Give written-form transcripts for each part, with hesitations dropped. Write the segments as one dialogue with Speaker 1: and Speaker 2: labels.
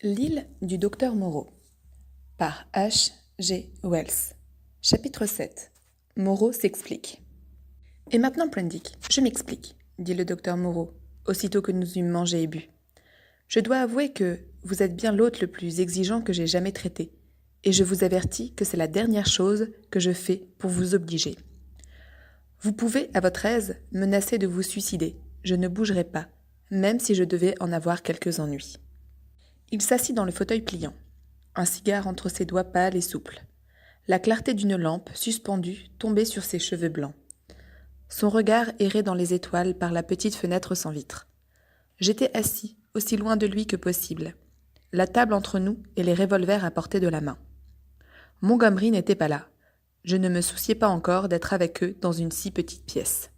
Speaker 1: L'île du docteur Moreau par H. G. Wells. Chapitre 7. Moreau s'explique. Et maintenant, Prendick, je m'explique, dit le docteur Moreau, aussitôt que nous eûmes mangé et bu. Je dois avouer que vous êtes bien l'hôte le plus exigeant que j'ai jamais traité, et je vous avertis que c'est la dernière chose que je fais pour vous obliger. Vous pouvez, à votre aise, menacer de vous suicider. Je ne bougerai pas, même si je devais en avoir quelques ennuis. Il s'assit dans le fauteuil pliant, un cigare entre ses doigts pâles et souples. La clarté d'une lampe, suspendue, tombait sur ses cheveux blancs. Son regard errait dans les étoiles par la petite fenêtre sans vitre. J'étais assis, aussi loin de lui que possible, la table entre nous et les revolvers à portée de la main. Montgomery n'était pas là. Je ne me souciais pas encore d'être avec eux dans une si petite pièce.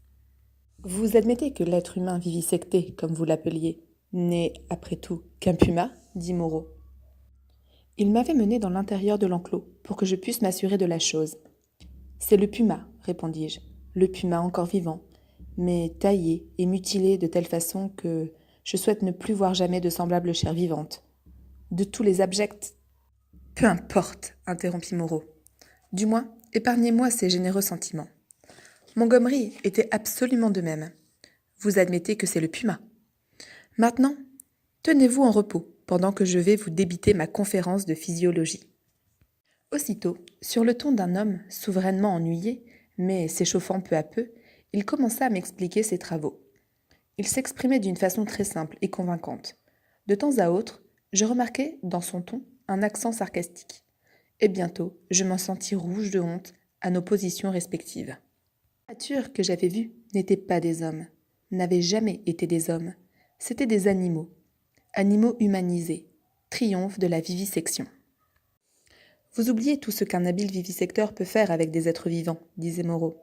Speaker 1: Vous admettez que l'être humain vivisecté, comme vous l'appeliez, n'est, après tout, qu'un puma, dit Moreau. Il m'avait mené dans l'intérieur de l'enclos pour que je puisse m'assurer de la chose. C'est le puma, répondis-je, le puma encore vivant, mais taillé et mutilé de telle façon que je souhaite ne plus voir jamais de semblable chair vivante. De tous les abjects... Peu importe, interrompit Moreau. Du moins, épargnez-moi ces généreux sentiments. Montgomery était absolument de même. Vous admettez que c'est le puma. Maintenant, tenez-vous en repos pendant que je vais vous débiter ma conférence de physiologie. Aussitôt, sur le ton d'un homme souverainement ennuyé, mais s'échauffant peu à peu, il commença à m'expliquer ses travaux. Il s'exprimait d'une façon très simple et convaincante. De temps à autre, je remarquai dans son ton un accent sarcastique. Et bientôt, je m'en sentis rouge de honte à nos positions respectives. Les créatures que j'avais vues n'étaient pas des hommes, n'avaient jamais été des hommes. C'étaient des animaux. Animaux humanisés, triomphe de la vivisection. Vous oubliez tout ce qu'un habile vivisecteur peut faire avec des êtres vivants, disait Moreau.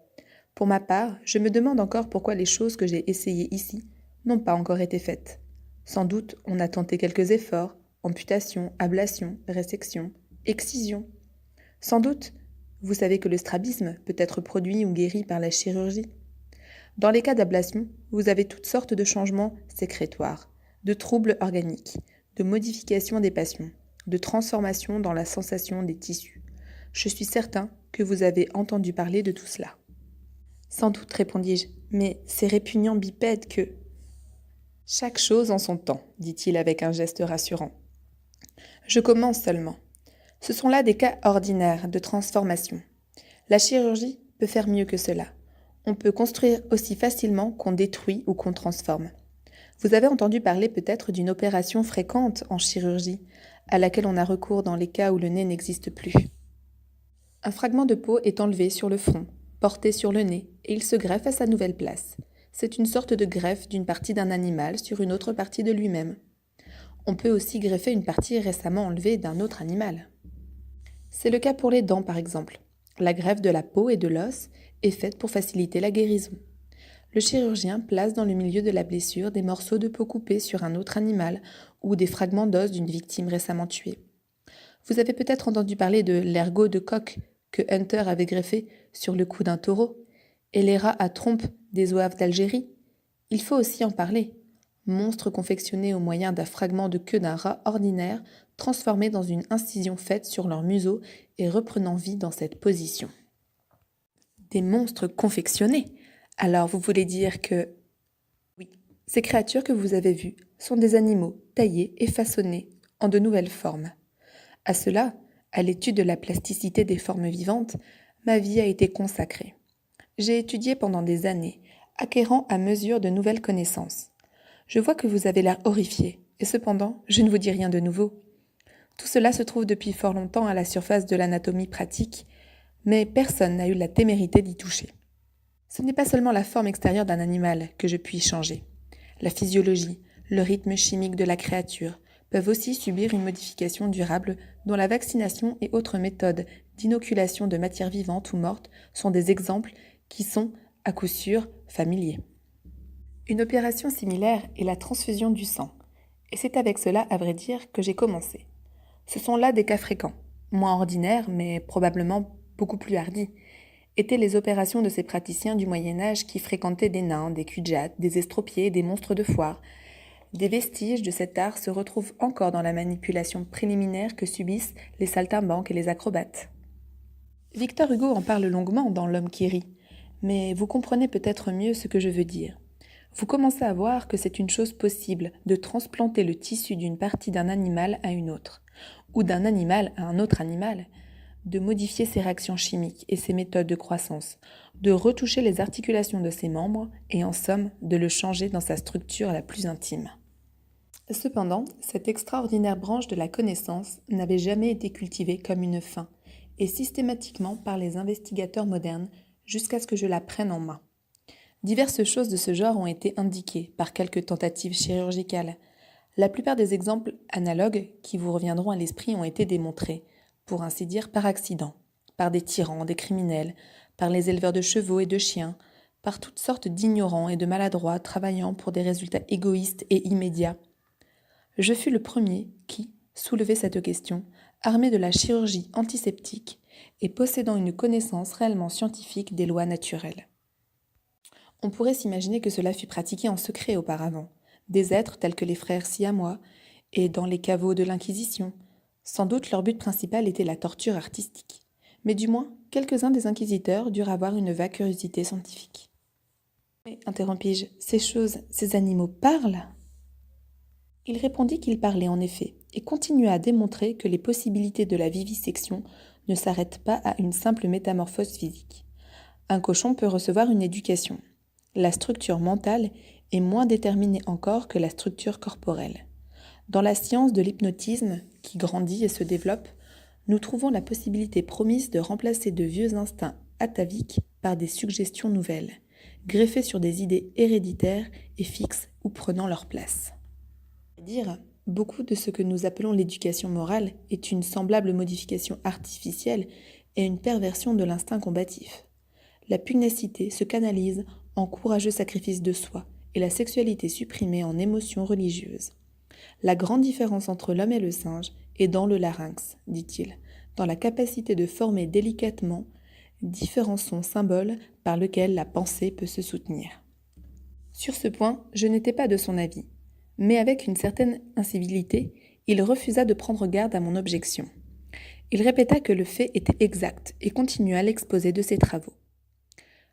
Speaker 1: Pour ma part, je me demande encore pourquoi les choses que j'ai essayées ici n'ont pas encore été faites. Sans doute, on a tenté quelques efforts, amputation, ablation, résection, excision. Sans doute, vous savez que le strabisme peut être produit ou guéri par la chirurgie. Dans les cas d'ablation, vous avez toutes sortes de changements sécrétoires, de troubles organiques, de modifications des passions, de transformations dans la sensation des tissus. Je suis certain que vous avez entendu parler de tout cela. Sans doute, répondis-je, mais c'est répugnant bipède que... Chaque chose en son temps, dit-il avec un geste rassurant. Je commence seulement. Ce sont là des cas ordinaires de transformation. La chirurgie peut faire mieux que cela. On peut construire aussi facilement qu'on détruit ou qu'on transforme. Vous avez entendu parler peut-être d'une opération fréquente en chirurgie, à laquelle on a recours dans les cas où le nez n'existe plus. Un fragment de peau est enlevé sur le front, porté sur le nez, et il se greffe à sa nouvelle place. C'est une sorte de greffe d'une partie d'un animal sur une autre partie de lui-même. On peut aussi greffer une partie récemment enlevée d'un autre animal. C'est le cas pour les dents, par exemple. La greffe de la peau et de l'os est faite pour faciliter la guérison. Le chirurgien place dans le milieu de la blessure des morceaux de peau coupés sur un autre animal ou des fragments d'os d'une victime récemment tuée. Vous avez peut-être entendu parler de l'ergot de coq que Hunter avait greffé sur le cou d'un taureau, et les rats à trompe des zouaves d'Algérie. Il faut aussi en parler. Monstre confectionné au moyen d'un fragment de queue d'un rat ordinaire, transformé dans une incision faite sur leur museau et reprenant vie dans cette position. Des monstres confectionnés! Alors vous voulez dire que... Oui, ces créatures que vous avez vues sont des animaux taillés et façonnés en de nouvelles formes. À cela, à l'étude de la plasticité des formes vivantes, ma vie a été consacrée. J'ai étudié pendant des années, acquérant à mesure de nouvelles connaissances. Je vois que vous avez l'air horrifié, et cependant, je ne vous dis rien de nouveau. Tout cela se trouve depuis fort longtemps à la surface de l'anatomie pratique, mais personne n'a eu la témérité d'y toucher. Ce n'est pas seulement la forme extérieure d'un animal que je puis changer. La physiologie, le rythme chimique de la créature peuvent aussi subir une modification durable dont la vaccination et autres méthodes d'inoculation de matières vivantes ou mortes sont des exemples qui sont, à coup sûr, familiers. Une opération similaire est la transfusion du sang, et c'est avec cela, à vrai dire, que j'ai commencé. Ce sont là des cas fréquents, moins ordinaires, mais probablement beaucoup plus hardis, étaient les opérations de ces praticiens du Moyen-Âge qui fréquentaient des nains, des cul-de-jatte, des estropiés, des monstres de foire, Des vestiges de cet art se retrouvent encore dans la manipulation préliminaire que subissent les saltimbanques et les acrobates. Victor Hugo en parle longuement dans L'homme qui rit, mais vous comprenez peut-être mieux ce que je veux dire. Vous commencez à voir que c'est une chose possible de transplanter le tissu d'une partie d'un animal à une autre, ou d'un animal à un autre animal, de modifier ses réactions chimiques et ses méthodes de croissance, de retoucher les articulations de ses membres et en somme de le changer dans sa structure la plus intime. Cependant, cette extraordinaire branche de la connaissance n'avait jamais été cultivée comme une fin, et systématiquement par les investigateurs modernes jusqu'à ce que je la prenne en main. Diverses choses de ce genre ont été indiquées par quelques tentatives chirurgicales. La plupart des exemples analogues qui vous reviendront à l'esprit ont été démontrés, pour ainsi dire par accident, par des tyrans, des criminels, par les éleveurs de chevaux et de chiens, par toutes sortes d'ignorants et de maladroits travaillant pour des résultats égoïstes et immédiats. Je fus le premier qui soulevait cette question, armé de la chirurgie antiseptique et possédant une connaissance réellement scientifique des lois naturelles. On pourrait s'imaginer que cela fut pratiqué en secret auparavant, des êtres tels que les frères siamois et dans les caveaux de l'Inquisition. Sans doute leur but principal était la torture artistique, mais du moins quelques-uns des inquisiteurs durent avoir une vague curiosité scientifique. Mais, interrompis-je, ces choses, ces animaux parlent ? Il répondit qu'il parlait en effet, et continua à démontrer que les possibilités de la vivisection ne s'arrêtent pas à une simple métamorphose physique. Un cochon peut recevoir une éducation. La structure mentale est moins déterminée encore que la structure corporelle. Dans la science de l'hypnotisme, qui grandit et se développe, nous trouvons la possibilité promise de remplacer de vieux instincts ataviques par des suggestions nouvelles, greffées sur des idées héréditaires et fixes ou prenant leur place. Dire, beaucoup de ce que nous appelons l'éducation morale est une semblable modification artificielle et une perversion de l'instinct combatif. La pugnacité se canalise en courageux sacrifice de soi et la sexualité supprimée en émotion religieuse. La grande différence entre l'homme et le singe est dans le larynx, dit-il, dans la capacité de former délicatement différents sons symboles par lesquels la pensée peut se soutenir. Sur ce point, je n'étais pas de son avis, mais avec une certaine incivilité, il refusa de prendre garde à mon objection. Il répéta que le fait était exact et continua l'exposé de ses travaux.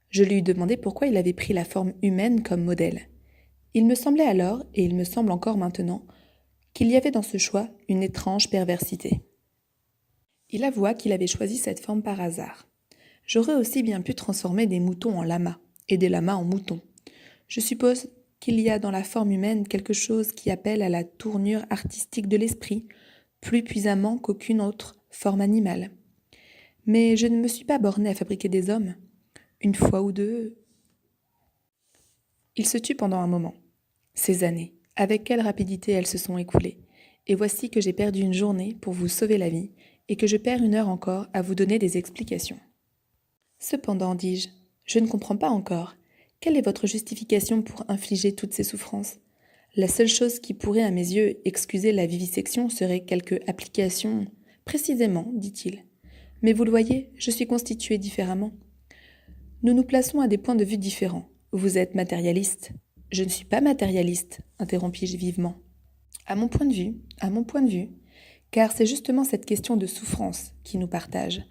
Speaker 1: Je lui demandai pourquoi il avait pris la forme humaine comme modèle. Il me semblait alors, et il me semble encore maintenant, qu'il y avait dans ce choix une étrange perversité. Il avoua qu'il avait choisi cette forme par hasard. J'aurais aussi bien pu transformer des moutons en lamas, et des lamas en moutons. Je suppose qu'il y a dans la forme humaine quelque chose qui appelle à la tournure artistique de l'esprit, plus puissamment qu'aucune autre forme animale. Mais je ne me suis pas bornée à fabriquer des hommes. Une fois ou deux... Il se tut pendant un moment. Ces années, avec quelle rapidité elles se sont écoulées. Et voici que j'ai perdu une journée pour vous sauver la vie, et que je perds une heure encore à vous donner des explications. Cependant, dis-je, je ne comprends pas encore. Quelle est votre justification pour infliger toutes ces souffrances ? La seule chose qui pourrait, à mes yeux, excuser la vivisection serait quelque application. Précisément, dit-il. Mais vous le voyez, je suis constitué différemment. Nous nous plaçons à des points de vue différents. Vous êtes matérialiste. Je ne suis pas matérialiste, interrompis-je vivement. À mon point de vue, car c'est justement cette question de souffrance qui nous partage.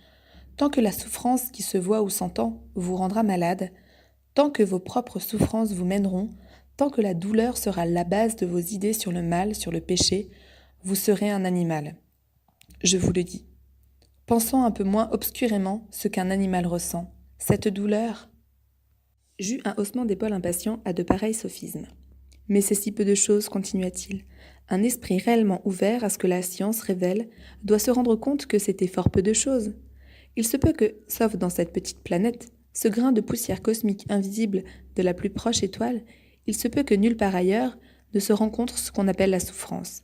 Speaker 1: Tant que la souffrance qui se voit ou s'entend vous rendra malade, tant que vos propres souffrances vous mèneront, tant que la douleur sera la base de vos idées sur le mal, sur le péché, vous serez un animal. Je vous le dis. Pensons un peu moins obscurément ce qu'un animal ressent. Cette douleur. J'eus un haussement d'épaule impatient à de pareils sophismes. Mais c'est si peu de choses, continua-t-il. Un esprit réellement ouvert à ce que la science révèle doit se rendre compte que c'était fort peu de choses. Il se peut que, sauf dans cette petite planète, ce grain de poussière cosmique invisible de la plus proche étoile, il se peut que nulle part ailleurs ne se rencontre ce qu'on appelle la souffrance,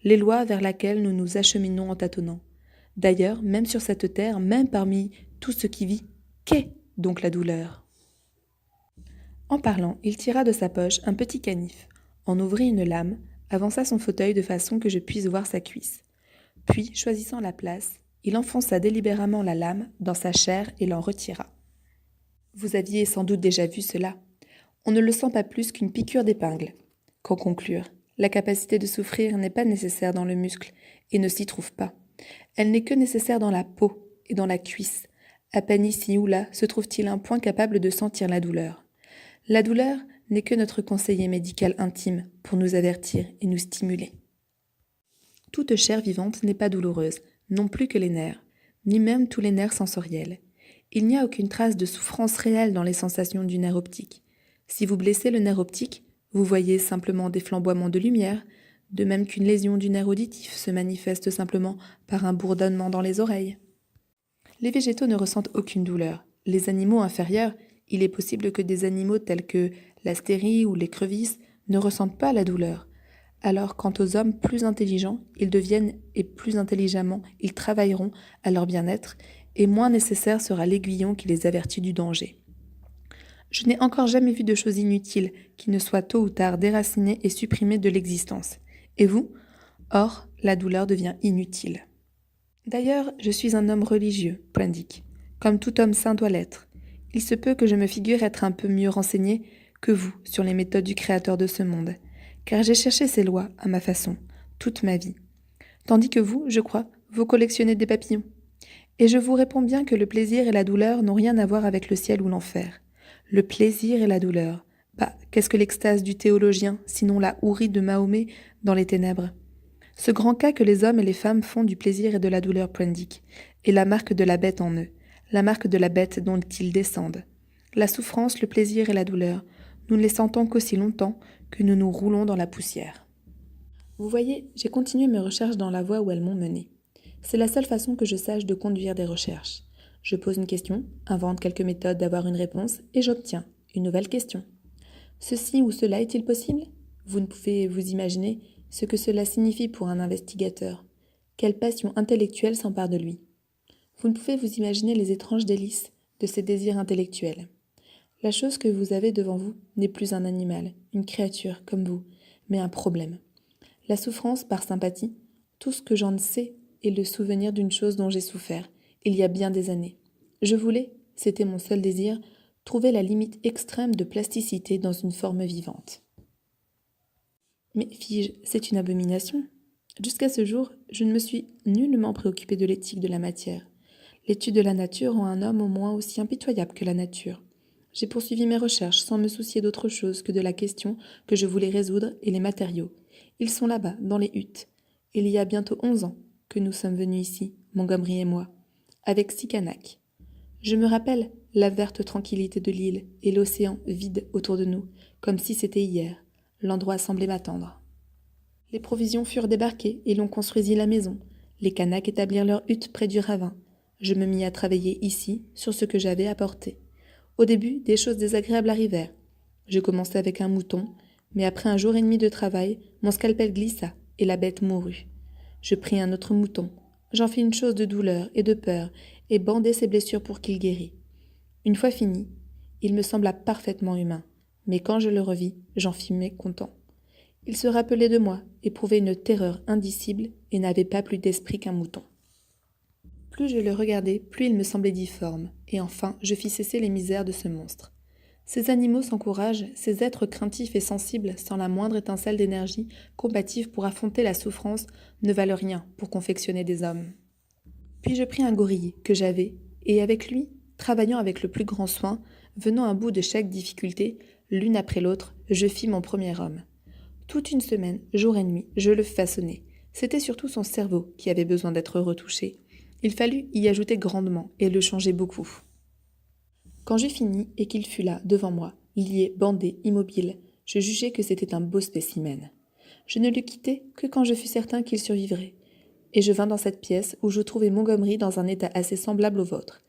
Speaker 1: les lois vers laquelle nous nous acheminons en tâtonnant. D'ailleurs, même sur cette terre, même parmi tout ce qui vit, qu'est donc la douleur ? En parlant, il tira de sa poche un petit canif, en ouvrit une lame, avança son fauteuil de façon que je puisse voir sa cuisse. Puis, choisissant la place, il enfonça délibérément la lame dans sa chair et l'en retira. Vous aviez sans doute déjà vu cela. On ne le sent pas plus qu'une piqûre d'épingle. Qu'en conclure ? La capacité de souffrir n'est pas nécessaire dans le muscle et ne s'y trouve pas. Elle n'est que nécessaire dans la peau et dans la cuisse. À peine ici ou là se trouve-t-il un point capable de sentir la douleur. La douleur n'est que notre conseiller médical intime pour nous avertir et nous stimuler. Toute chair vivante n'est pas douloureuse, non plus que les nerfs, ni même tous les nerfs sensoriels. Il n'y a aucune trace de souffrance réelle dans les sensations du nerf optique. Si vous blessez le nerf optique, vous voyez simplement des flamboiements de lumière, de même qu'une lésion du nerf auditif se manifeste simplement par un bourdonnement dans les oreilles. Les végétaux ne ressentent aucune douleur. Les animaux inférieurs, il est possible que des animaux tels que l'astérie ou l'écrevisse ne ressentent pas la douleur. Alors, quant aux hommes plus intelligents, ils deviennent et plus intelligemment, ils travailleront à leur bien-être et moins nécessaire sera l'aiguillon qui les avertit du danger. Je n'ai encore jamais vu de chose inutile qui ne soit tôt ou tard déracinée et supprimée de l'existence. Et vous ? Or, la douleur devient inutile. D'ailleurs, je suis un homme religieux, Prendick, comme tout homme saint doit l'être. Il se peut que je me figure être un peu mieux renseigné que vous sur les méthodes du Créateur de ce monde, car j'ai cherché ces lois, à ma façon, toute ma vie. Tandis que vous, je crois, vous collectionnez des papillons. Et je vous réponds bien que le plaisir et la douleur n'ont rien à voir avec le ciel ou l'enfer. Le plaisir et la douleur, qu'est-ce que l'extase du théologien, sinon la hourie de Mahomet dans les ténèbres ? Ce grand cas que les hommes et les femmes font du plaisir et de la douleur, Prendick, est la marque de la bête en eux, la marque de la bête dont ils descendent. La souffrance, le plaisir et la douleur, nous ne les sentons qu'aussi longtemps que nous nous roulons dans la poussière. Vous voyez, j'ai continué mes recherches dans la voie où elles m'ont mené. C'est la seule façon que je sache de conduire des recherches. Je pose une question, invente quelques méthodes d'avoir une réponse et j'obtiens une nouvelle question. Ceci ou cela est-il possible ? Vous ne pouvez vous imaginer ce que cela signifie pour un investigateur. Quelle passion intellectuelle s'empare de lui. Vous ne pouvez vous imaginer les étranges délices de ces désirs intellectuels. La chose que vous avez devant vous n'est plus un animal, une créature comme vous, mais un problème. La souffrance par sympathie, tout ce que j'en sais est le souvenir d'une chose dont j'ai souffert, il y a bien des années. Je voulais, c'était mon seul désir, trouver la limite extrême de plasticité dans une forme vivante. Mais, fis-je, c'est une abomination. Jusqu'à ce jour, je ne me suis nullement préoccupée de l'éthique de la matière. L'étude de la nature rend un homme au moins aussi impitoyable que la nature. J'ai poursuivi mes recherches sans me soucier d'autre chose que de la question que je voulais résoudre et les matériaux. Ils sont là-bas, dans les huttes. Il y a bientôt 11 ans que nous sommes venus ici, Montgomery et moi, avec 6 canaques. Je me rappelle la verte tranquillité de l'île et l'océan vide autour de nous, comme si c'était hier. L'endroit semblait m'attendre. Les provisions furent débarquées et l'on construisit la maison. Les Kanaks établirent leur hutte près du ravin. Je me mis à travailler ici sur ce que j'avais apporté. Au début, des choses désagréables arrivèrent. Je commençai avec un mouton, mais après un jour et demi de travail, mon scalpel glissa et la bête mourut. Je pris un autre mouton. J'en fis une chose de douleur et de peur et bandai ses blessures pour qu'il guérît. Une fois fini, il me sembla parfaitement humain. Mais quand je le revis, j'en fus mécontent. Il se rappelait de moi, éprouvait une terreur indicible et n'avait pas plus d'esprit qu'un mouton. Plus je le regardais, plus il me semblait difforme, et enfin je fis cesser les misères de ce monstre. Ces animaux sans courage, ces êtres craintifs et sensibles, sans la moindre étincelle d'énergie, combatifs pour affronter la souffrance, ne valent rien pour confectionner des hommes. Puis je pris un gorille que j'avais, et avec lui, travaillant avec le plus grand soin, venant à bout de chaque difficulté, l'une après l'autre, je fis mon premier homme. Toute une semaine, jour et nuit, je le façonnai. C'était surtout son cerveau qui avait besoin d'être retouché. Il fallut y ajouter grandement et le changer beaucoup. Quand j'eus fini et qu'il fut là, devant moi, lié, bandé, immobile, je jugeai que c'était un beau spécimen. Je ne le quittai que quand je fus certain qu'il survivrait. Et je vins dans cette pièce où je trouvai Montgomery dans un état assez semblable au vôtre.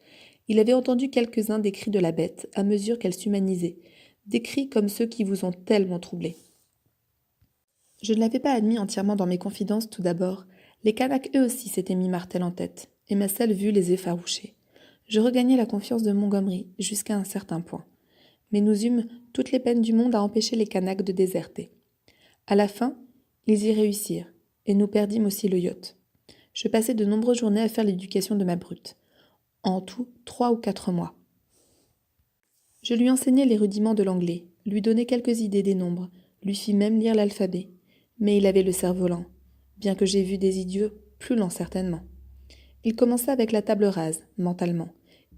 Speaker 1: Il avait entendu quelques-uns des cris de la bête à mesure qu'elle s'humanisait, des cris comme ceux qui vous ont tellement troublé. Je ne l'avais pas admis entièrement dans mes confidences tout d'abord. Les Kanaks eux aussi s'étaient mis martel en tête, et ma seule vue les effarouchait. Je regagnai la confiance de Montgomery jusqu'à un certain point. Mais nous eûmes toutes les peines du monde à empêcher les Kanaks de déserter. À la fin, ils y réussirent, et nous perdîmes aussi le yacht. Je passai de nombreuses journées à faire l'éducation de ma brute. En tout, 3 ou 4 mois. Je lui enseignai les rudiments de l'anglais, lui donnai quelques idées des nombres, lui fis même lire l'alphabet. Mais il avait le cerf-volant, bien que j'ai vu des idiots plus lents certainement. Il commença avec la table rase, mentalement.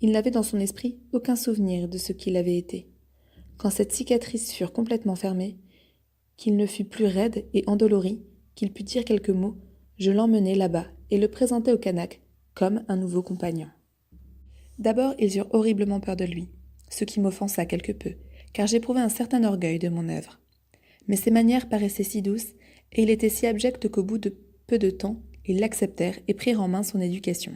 Speaker 1: Il n'avait dans son esprit aucun souvenir de ce qu'il avait été. Quand cette cicatrice fut complètement fermée, qu'il ne fut plus raide et endolori, qu'il put dire quelques mots, je l'emmenai là-bas et le présentai au Kanak comme un nouveau compagnon. D'abord, ils eurent horriblement peur de lui, ce qui m'offensa quelque peu, car j'éprouvais un certain orgueil de mon œuvre. Mais ses manières paraissaient si douces, et il était si abject qu'au bout de peu de temps, ils l'acceptèrent et prirent en main son éducation.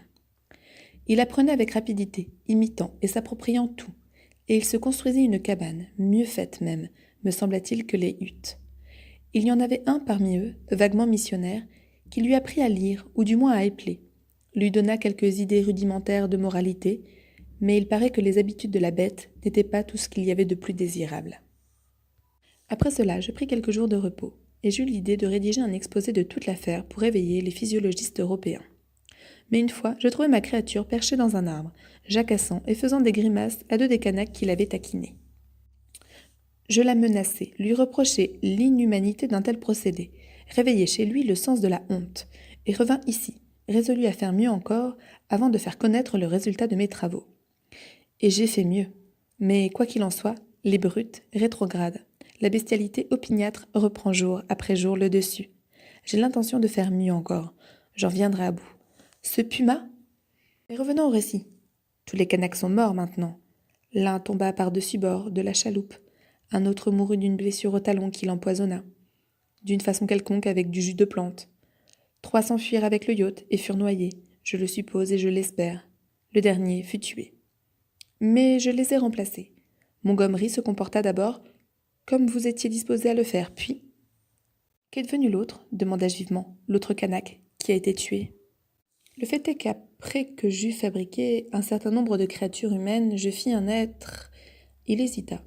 Speaker 1: Il apprenait avec rapidité, imitant et s'appropriant tout, et il se construisit une cabane, mieux faite même, me sembla-t-il, que les huttes. Il y en avait un parmi eux, vaguement missionnaire, qui lui apprit à lire, ou du moins à épeler, lui donna quelques idées rudimentaires de moralité, mais il paraît que les habitudes de la bête n'étaient pas tout ce qu'il y avait de plus désirable. Après cela, je pris quelques jours de repos, et j'eus l'idée de rédiger un exposé de toute l'affaire pour éveiller les physiologistes européens. Mais une fois, je trouvai ma créature perchée dans un arbre, jacassant et faisant des grimaces à deux des Kanaks qui l'avaient taquinée. Je la menaçai, lui reprochai l'inhumanité d'un tel procédé, réveillai chez lui le sens de la honte, et revins ici, résolu à faire mieux encore, avant de faire connaître le résultat de mes travaux. Et j'ai fait mieux. Mais quoi qu'il en soit, les brutes rétrogradent. La bestialité opiniâtre reprend jour après jour le dessus. J'ai l'intention de faire mieux encore. J'en viendrai à bout. Ce puma. Mais revenons au récit. Tous les Kanaks sont morts maintenant. L'un tomba par-dessus bord de la chaloupe. Un autre mourut d'une blessure au talon qui l'empoisonna. D'une façon quelconque avec du jus de plante. 3 s'enfuirent avec le yacht et furent noyés, je le suppose et je l'espère. Le dernier fut tué. Mais je les ai remplacés. Montgomery se comporta d'abord comme vous étiez disposé à le faire, puis... Qu'est devenu l'autre demanda-je vivement, l'autre Kanak, qui a été tué. Le fait est qu'après que j'eus fabriqué un certain nombre de créatures humaines, je fis un être... Il hésita.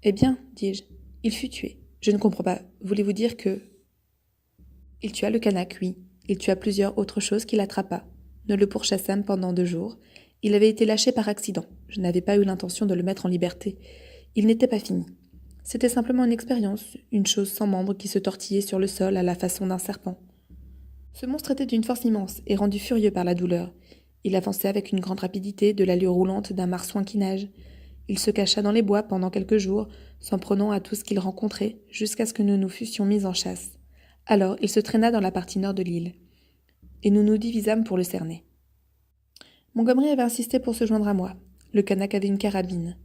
Speaker 1: Eh bien, dis-je, il fut tué. Je ne comprends pas. Voulez-vous dire que... Il tua le Kanak, oui. Il tua plusieurs autres choses qu'il attrapa. Nous le pourchassâmes pendant 2 jours. Il avait été lâché par accident. Je n'avais pas eu l'intention de le mettre en liberté. Il n'était pas fini. C'était simplement une expérience, une chose sans membre qui se tortillait sur le sol à la façon d'un serpent. Ce monstre était d'une force immense et rendu furieux par la douleur. Il avançait avec une grande rapidité, de l'allure roulante d'un marsouin qui nage. Il se cacha dans les bois pendant quelques jours, s'en prenant à tout ce qu'il rencontrait, jusqu'à ce que nous nous fussions mis en chasse. Alors il se traîna dans la partie nord de l'île, et nous nous divisâmes pour le cerner. Montgomery avait insisté pour se joindre à moi. Le Kanak avait une carabine.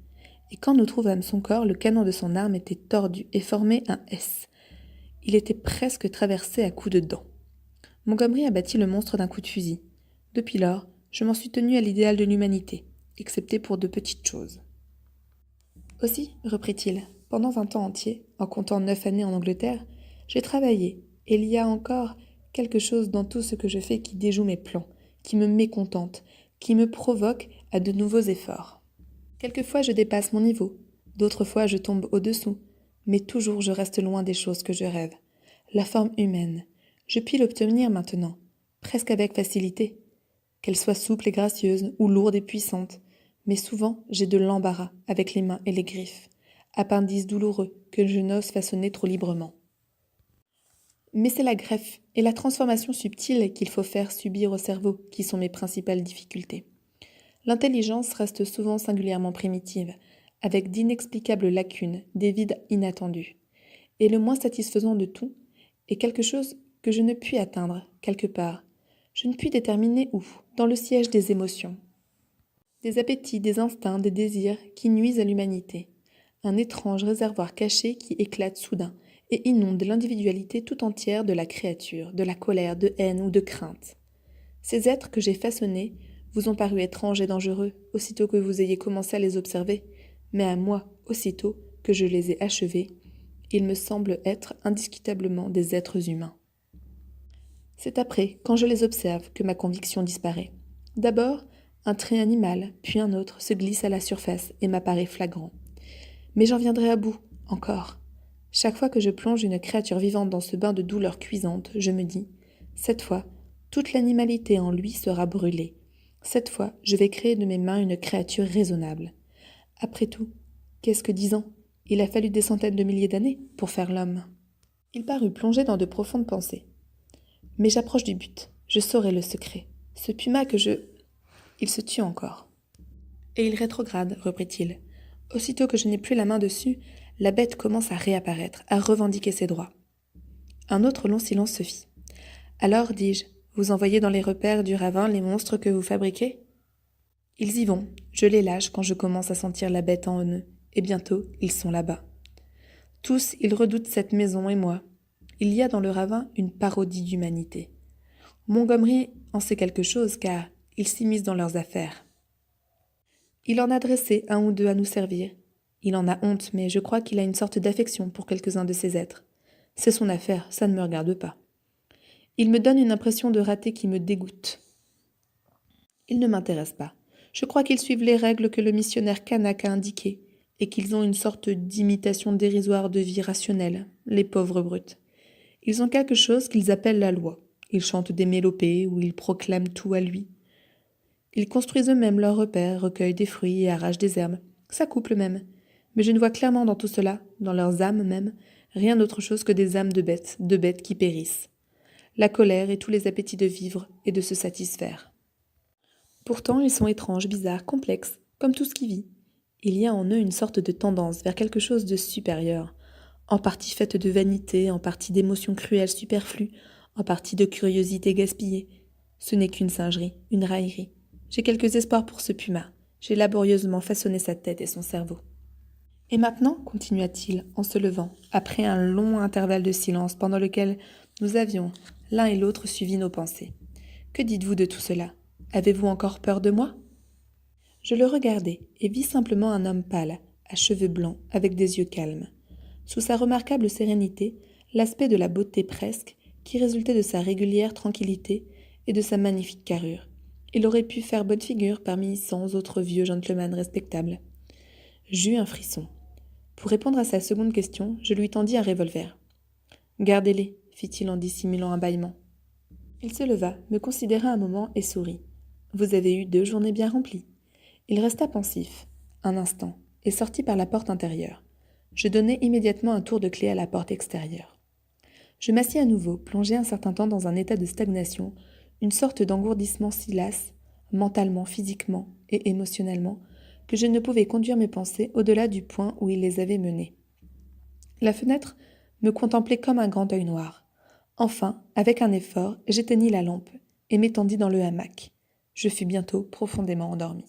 Speaker 1: Et quand nous trouvâmes son corps, le canon de son arme était tordu et formait un S. Il était presque traversé à coups de dents. Montgomery abattit le monstre d'un coup de fusil. Depuis lors, je m'en suis tenu à l'idéal de l'humanité, excepté pour de petites choses. Aussi, reprit-il, pendant un temps entier, en comptant 9 années en Angleterre, j'ai travaillé, et il y a encore quelque chose dans tout ce que je fais qui déjoue mes plans, qui me mécontente, qui me provoque à de nouveaux efforts. Quelquefois je dépasse mon niveau, d'autres fois je tombe au-dessous, mais toujours je reste loin des choses que je rêve. La forme humaine, je puis l'obtenir maintenant, presque avec facilité, qu'elle soit souple et gracieuse ou lourde et puissante, mais souvent j'ai de l'embarras avec les mains et les griffes, appendices douloureux que je n'ose façonner trop librement. Mais c'est la greffe et la transformation subtile qu'il faut faire subir au cerveau qui sont mes principales difficultés. L'intelligence reste souvent singulièrement primitive, avec d'inexplicables lacunes, des vides inattendus. Et le moins satisfaisant de tout est quelque chose que je ne puis atteindre, quelque part. Je ne puis déterminer où, dans le siège des émotions. Des appétits, des instincts, des désirs qui nuisent à l'humanité. Un étrange réservoir caché qui éclate soudain et inonde l'individualité tout entière de la créature, de la colère, de haine ou de crainte. Ces êtres que j'ai façonnés vous ont paru étranges et dangereux aussitôt que vous ayez commencé à les observer, mais à moi, aussitôt que je les ai achevés, ils me semblent être indiscutablement des êtres humains. C'est après, quand je les observe, que ma conviction disparaît. D'abord, un trait animal, puis un autre se glisse à la surface et m'apparaît flagrant. Mais j'en viendrai à bout, encore. Chaque fois que je plonge une créature vivante dans ce bain de douleur cuisante, je me dis, cette fois, toute l'animalité en lui sera brûlée. Cette fois, je vais créer de mes mains une créature raisonnable. Après tout, qu'est-ce que 10 ans ? Il a fallu des centaines de milliers d'années pour faire l'homme. Il parut plongé dans de profondes pensées. Mais j'approche du but. Je saurai le secret. Ce puma que je... Il se tut encore. Et il rétrograde, reprit-il. Aussitôt que je n'ai plus la main dessus, la bête commence à réapparaître, à revendiquer ses droits. Un autre long silence se fit. Alors, dis-je, vous envoyez dans les repères du ravin les monstres que vous fabriquez ? Ils y vont, je les lâche quand je commence à sentir la bête en eux, et bientôt ils sont là-bas. Tous, ils redoutent cette maison et moi. Il y a dans le ravin une parodie d'humanité. Montgomery en sait quelque chose car il s'immisce dans leurs affaires. Il en a dressé un ou deux à nous servir. Il en a honte, mais je crois qu'il a une sorte d'affection pour quelques-uns de ces êtres. C'est son affaire, ça ne me regarde pas. Il me donne une impression de raté qui me dégoûte. Ils ne m'intéressent pas. Je crois qu'ils suivent les règles que le missionnaire Kanak a indiquées, et qu'ils ont une sorte d'imitation dérisoire de vie rationnelle, les pauvres brutes. Ils ont quelque chose qu'ils appellent la loi. Ils chantent des mélopées où ils proclament tout à lui. Ils construisent eux-mêmes leurs repères, recueillent des fruits et arrachent des herbes. Ça couple même. Mais je ne vois clairement dans tout cela, dans leurs âmes même, rien d'autre chose que des âmes de bêtes qui périssent. La colère et tous les appétits de vivre et de se satisfaire. Pourtant, ils sont étranges, bizarres, complexes, comme tout ce qui vit. Il y a en eux une sorte de tendance vers quelque chose de supérieur, en partie faite de vanité, en partie d'émotions cruelles superflues, en partie de curiosité gaspillée. Ce n'est qu'une singerie, une raillerie. J'ai quelques espoirs pour ce puma. J'ai laborieusement façonné sa tête et son cerveau. Et maintenant, continua-t-il, en se levant, après un long intervalle de silence pendant lequel nous avions, l'un et l'autre, suivi nos pensées. Que dites-vous de tout cela ? Avez-vous encore peur de moi ? Je le regardai et vis simplement un homme pâle, à cheveux blancs, avec des yeux calmes. Sous sa remarquable sérénité, l'aspect de la beauté presque, qui résultait de sa régulière tranquillité et de sa magnifique carrure. Il aurait pu faire bonne figure parmi 100 autres vieux gentlemen respectables. J'eus un frisson. Pour répondre à sa seconde question, je lui tendis un revolver. « Gardez-les, fit-il en dissimulant un bâillement. Il se leva, me considéra un moment et sourit. « Vous avez eu 2 journées bien remplies. » Il resta pensif, un instant, et sortit par la porte intérieure. Je donnai immédiatement un tour de clé à la porte extérieure. Je m'assis à nouveau, plongé un certain temps dans un état de stagnation, une sorte d'engourdissement si las, mentalement, physiquement et émotionnellement, que je ne pouvais conduire mes pensées au-delà du point où il les avait menées. La fenêtre me contemplait comme un grand œil noir. Enfin, avec un effort, j'éteignis la lampe et m'étendis dans le hamac. Je fus bientôt profondément endormi.